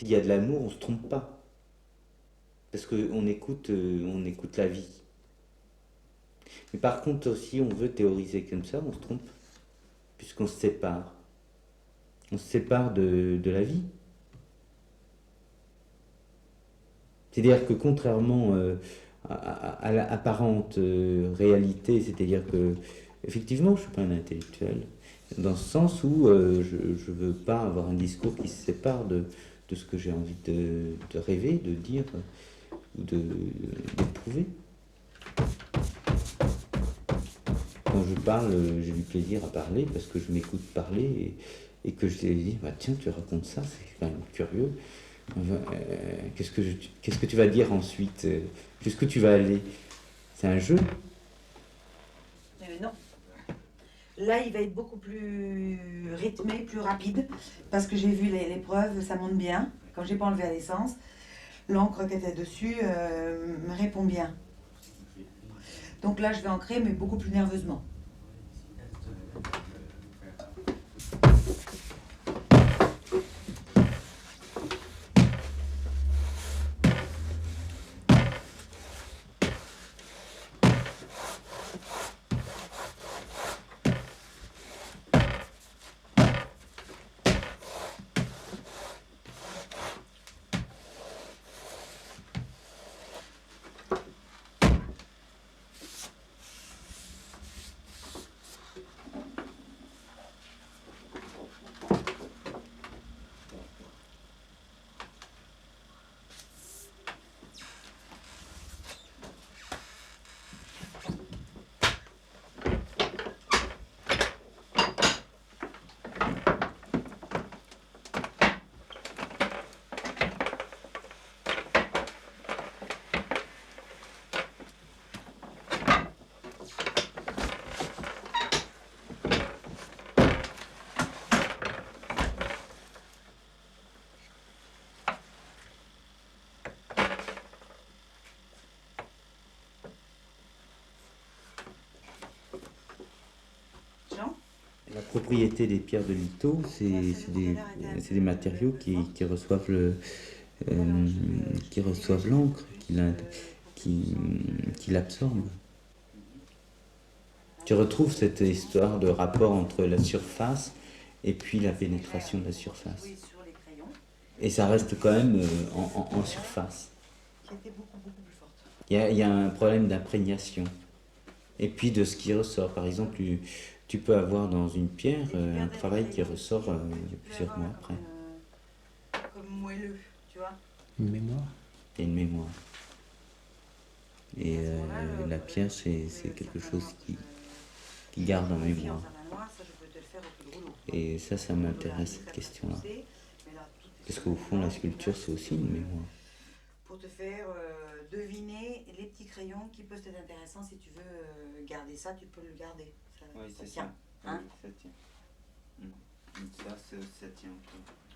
S'il y a de l'amour, on ne se trompe pas. Parce qu'on écoute la vie. Mais par contre, si on veut théoriser comme ça, on se trompe. Puisqu'on se sépare. On se sépare de la vie. C'est-à-dire que contrairement à l'apparente réalité, c'est-à-dire que effectivement je ne suis pas un intellectuel, dans ce sens où je ne veux pas avoir un discours qui se sépare de ce que j'ai envie de rêver, de dire ou d'éprouver. Quand je parle, j'ai du plaisir à parler parce que je m'écoute parler et que je dis bah, tiens, tu racontes ça, c'est quand même curieux. Qu'est-ce que tu vas dire ensuite? Jusqu'où tu vas aller? C'est un jeu? Non. Là, il va être beaucoup plus rythmé, plus rapide, parce que j'ai vu l'épreuve, ça monte bien. Quand j'ai pas enlevé à l'essence, l'encre qui était dessus me répond bien. Donc là, je vais ancrer, mais beaucoup plus nerveusement. La propriété des pierres de litho, c'est des matériaux qui reçoivent qui reçoivent l'encre, qui l'absorbent. Tu retrouves cette histoire de rapport entre la surface et puis la pénétration de la surface. Et ça reste quand même en surface. Il y a un problème d'imprégnation. Et puis de ce qui ressort. Par exemple, tu peux avoir dans une pierre un travail qui ressort plusieurs mois après. Comme moelleux, tu vois. Une mémoire. Il y a une mémoire. Et la pierre, c'est quelque chose qui garde en mémoire. Et ça m'intéresse, cette question-là. Parce qu'au fond, la sculpture, c'est aussi une mémoire. Pour te faire deviner les petits crayons qui peuvent être intéressants. Si tu veux garder ça, tu peux le garder. Ça tient. Hein, ça tient. Ça tient.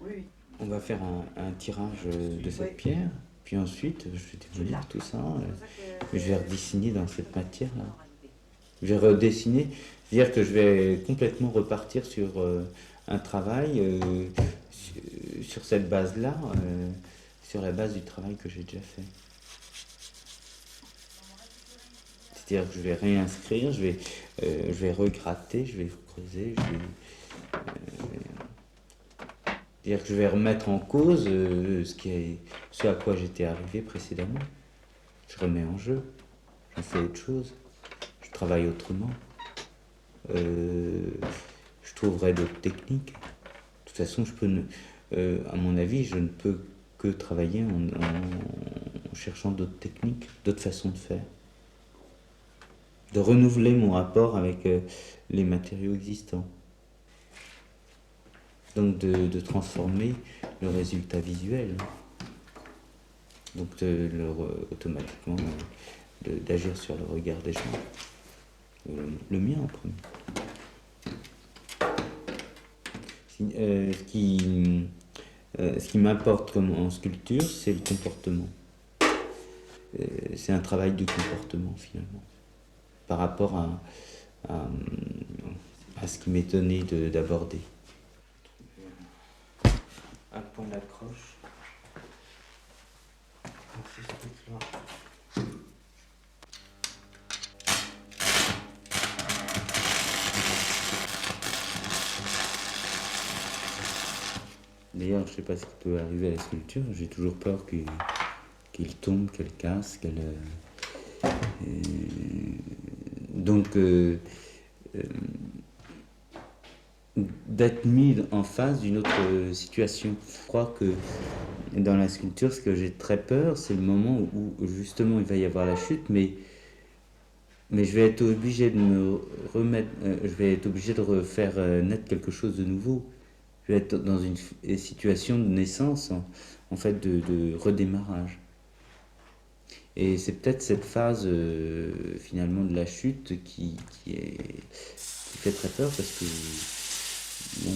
Oui. On va faire un tirage de cette pierre, puis ensuite, je vais démolir tout ça. Je vais redessiner dans cette matière-là. Je vais redessiner, c'est-à-dire que je vais complètement repartir sur un travail sur cette base-là, sur la base du travail que j'ai déjà fait. C'est-à-dire que je vais réinscrire, je vais regratter, je vais creuser, c'est-à-dire que je vais remettre en cause ce à quoi j'étais arrivé précédemment. Je remets en jeu, j'en fais autre chose, je travaille autrement. Je trouverai d'autres techniques. De toute façon, à mon avis, je ne peux que travailler en cherchant d'autres techniques, d'autres façons de faire. De renouveler mon rapport avec les matériaux existants. Donc de transformer le résultat visuel. Donc automatiquement d'agir sur le regard des gens. Le mien en premier. Ce qui m'importe en sculpture, c'est le comportement. C'est un travail de comportement finalement. Par rapport à ce qui m'est donné d'aborder. Un point d'accroche. D'ailleurs, je ne sais pas ce qui peut arriver à la sculpture. J'ai toujours peur qu'il tombe, qu'elle casse, donc, d'être mis en face d'une autre situation. Je crois que dans la sculpture, ce que j'ai très peur, c'est le moment où justement il va y avoir la chute, mais je vais être obligé de me remettre, je vais être obligé de refaire naître quelque chose de nouveau. Je vais être dans une situation de naissance, en fait, de redémarrage. Et c'est peut-être cette phase finalement de la chute qui fait très peur parce que bon,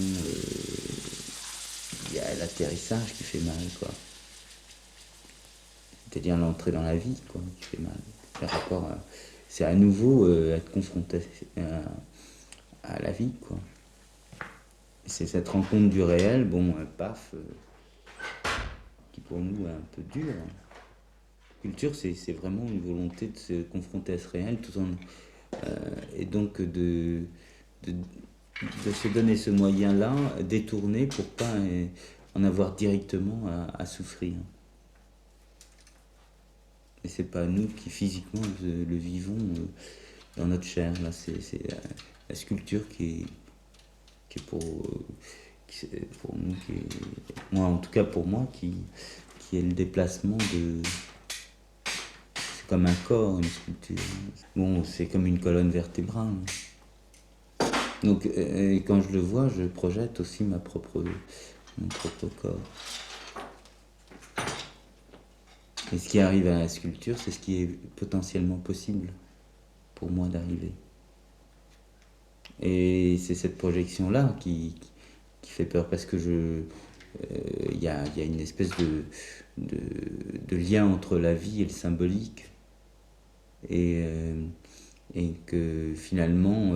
y a l'atterrissage qui fait mal, quoi. C'est-à-dire l'entrée dans la vie, quoi, qui fait mal. Le rapport, c'est à nouveau être confronté à la vie, quoi. C'est cette rencontre du réel, bon, paf, qui pour nous est un peu dur. Culture, c'est vraiment une volonté de se confronter à ce réel, et donc de se donner ce moyen-là, détourné pour pas en avoir directement à souffrir. Et c'est pas nous qui physiquement le vivons dans notre chair. Là, c'est la sculpture qui est pour nous, moi en tout cas pour moi, qui est le déplacement de. C'est comme un corps, une sculpture. Bon, c'est comme une colonne vertébrale. Donc, quand je le vois, je projette aussi mon propre corps. Et ce qui arrive à la sculpture, c'est ce qui est potentiellement possible pour moi d'arriver. Et c'est cette projection-là qui fait peur, parce que y a une espèce de lien entre la vie et le symbolique. Et que finalement,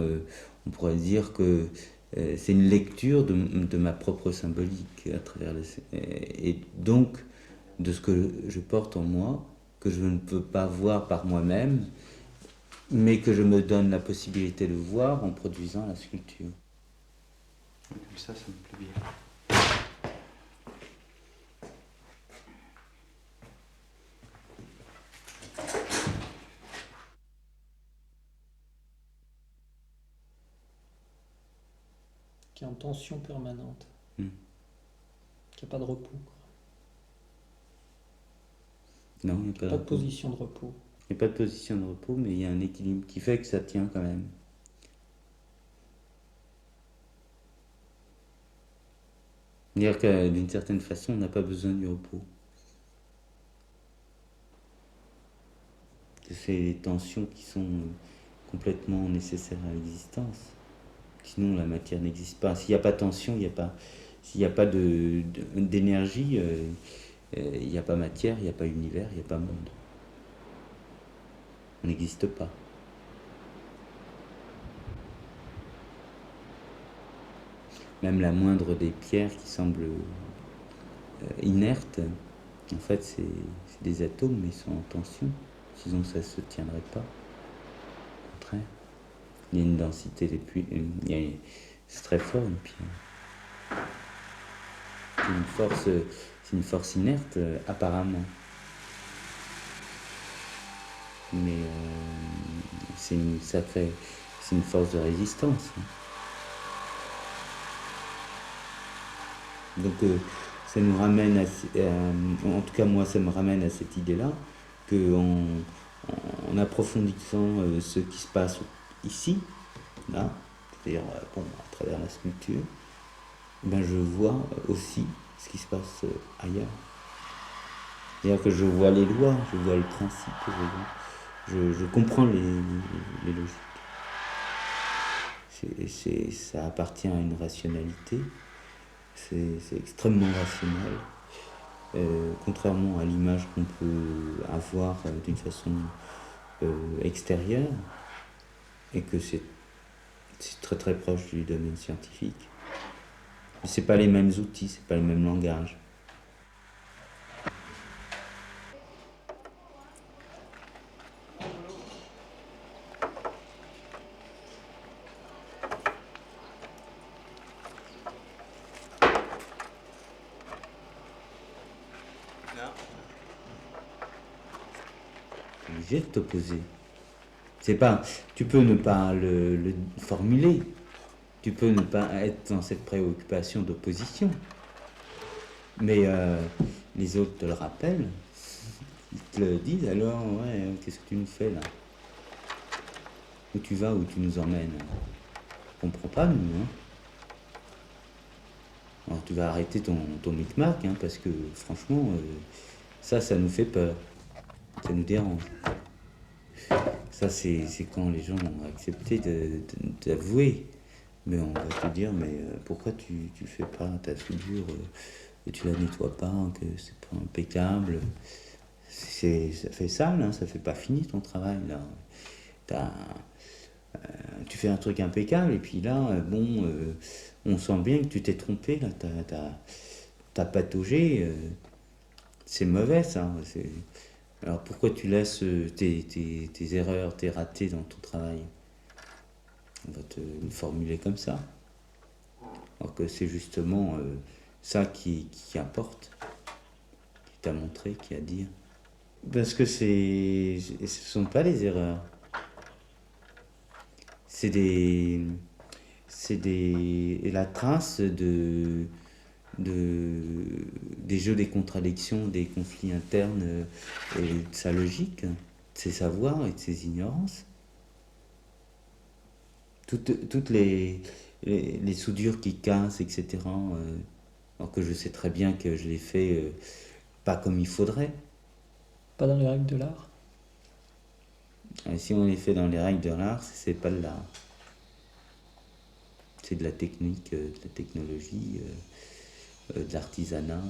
on pourrait dire que c'est une lecture de ma propre symbolique à travers et donc de ce que je porte en moi, que je ne peux pas voir par moi-même, mais que je me donne la possibilité de voir en produisant la sculpture. Comme ça me plaît bien. Qui est en tension permanente, qui n'a pas de repos. Non, il n'y a pas de position de repos. Il n'y a pas de position de repos, mais il y a un équilibre qui fait que ça tient quand même. C'est-à-dire que d'une certaine façon, on n'a pas besoin du repos. C'est les tensions qui sont complètement nécessaires à l'existence. Sinon, la matière n'existe pas. S'il n'y a pas de tension, s'il n'y a pas d'énergie, il n'y a pas matière, il n'y a pas univers, il n'y a pas monde. On n'existe pas. Même la moindre des pierres qui semble inerte, en fait, c'est des atomes, mais ils sont en tension. Sinon, ça ne se tiendrait pas. Au contraire. Il y a une densité c'est très fort, une pierre. C'est une force inerte, apparemment. Mais c'est une force de résistance. Donc ça nous ramène en tout cas moi ça me ramène à cette idée-là, qu'en en approfondissant ce qui se passe ici, là, c'est-à-dire à travers la sculpture, je vois aussi ce qui se passe ailleurs. C'est-à-dire que je vois les lois, je vois le principe, je comprends les logiques. Ça appartient à une rationalité, c'est extrêmement rationnel, contrairement à l'image qu'on peut avoir d'une façon extérieure, et que c'est très très proche du domaine scientifique. Mais c'est pas les mêmes outils, c'est pas le même langage. obligé de t'opposer. C'est pas, tu peux ne pas le formuler, tu peux ne pas être dans cette préoccupation d'opposition, mais les autres te le rappellent, ils te le disent, alors, ouais, qu'est-ce que tu nous fais là? Où tu vas, où tu nous emmènes? On comprend pas, nous, hein. Alors tu vas arrêter ton micmac, hein, parce que franchement, ça nous fait peur, ça nous dérange. Ça, c'est quand les gens ont accepté d'avouer. Mais on va te dire, mais pourquoi tu fais pas ta soudure, que tu la nettoies pas, que c'est pas impeccable. Ça fait sale, hein, ça fait pas fini ton travail, là. Tu fais un truc impeccable, et puis là, on sent bien que tu t'es trompé, là, t'as pataugé, c'est mauvais, ça. Alors pourquoi tu laisses tes erreurs, tes ratés dans ton travail? On va te le formuler comme ça. Alors que c'est justement ça qui importe, qui t'a montré, qui a dit. Parce que ce sont pas des erreurs. C'est la trace des jeux des contradictions, des conflits internes et de sa logique, de ses savoirs et de ses ignorances. Toutes les soudures qui cassent, etc. Alors que je sais très bien que je les fais pas comme il faudrait. Pas dans les règles de l'art? Et si on les fait dans les règles de l'art, c'est pas de l'art. C'est de la technique, de la technologie, de l'artisanat.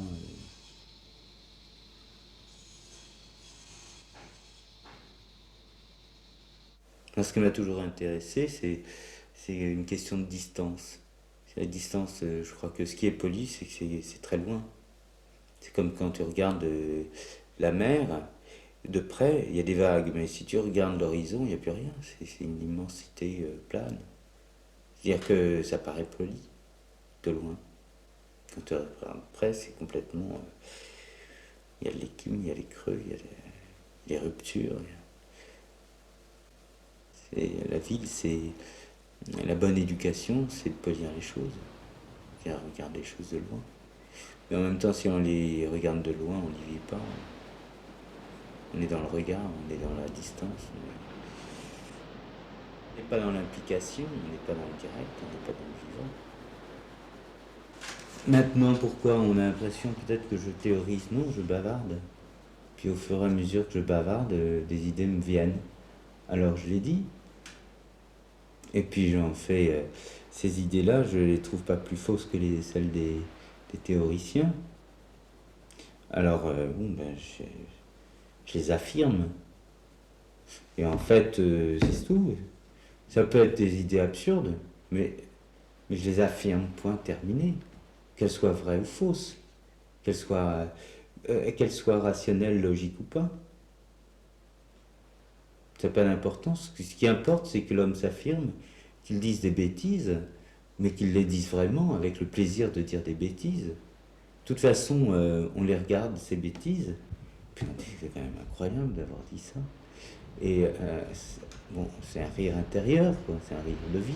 Ce qui m'a toujours intéressé, c'est une question de distance. La distance, je crois que ce qui est poli, c'est que c'est très loin. C'est comme quand tu regardes la mer, de près, il y a des vagues, mais si tu regardes l'horizon, il n'y a plus rien. C'est une immensité plane. C'est-à-dire que ça paraît poli, de loin. Quand tu regardes près, c'est complètement... il y a de l'écume, il y a les creux, il y a les ruptures. La ville, c'est... La bonne éducation, c'est de polir les choses. C'est regarder les choses de loin. Mais en même temps, si on les regarde de loin, on n'y vit pas. On est dans le regard, on est dans la distance. On n'est pas dans l'implication, on n'est pas dans le direct, on n'est pas dans le vivant. Maintenant, pourquoi on a l'impression peut-être que je théorise? Non, je bavarde. Puis au fur et à mesure que je bavarde, des idées me viennent. Alors je les dis. Et puis j'en fais... ces idées-là, je les trouve pas plus fausses que celles des théoriciens. Alors, je les affirme. Et en fait, c'est tout. Ça peut être des idées absurdes, mais je les affirme, point terminé. Qu'elles soient vraies ou fausses, qu'elles soient rationnelles, logiques ou pas. Ça n'a pas d'importance. Ce qui importe, c'est que l'homme s'affirme, qu'il dise des bêtises, mais qu'il les dise vraiment, avec le plaisir de dire des bêtises. De toute façon, on les regarde, ces bêtises, puis on dit, c'est quand même incroyable d'avoir dit ça. Et bon, c'est un rire intérieur, quoi, c'est un rire de vie.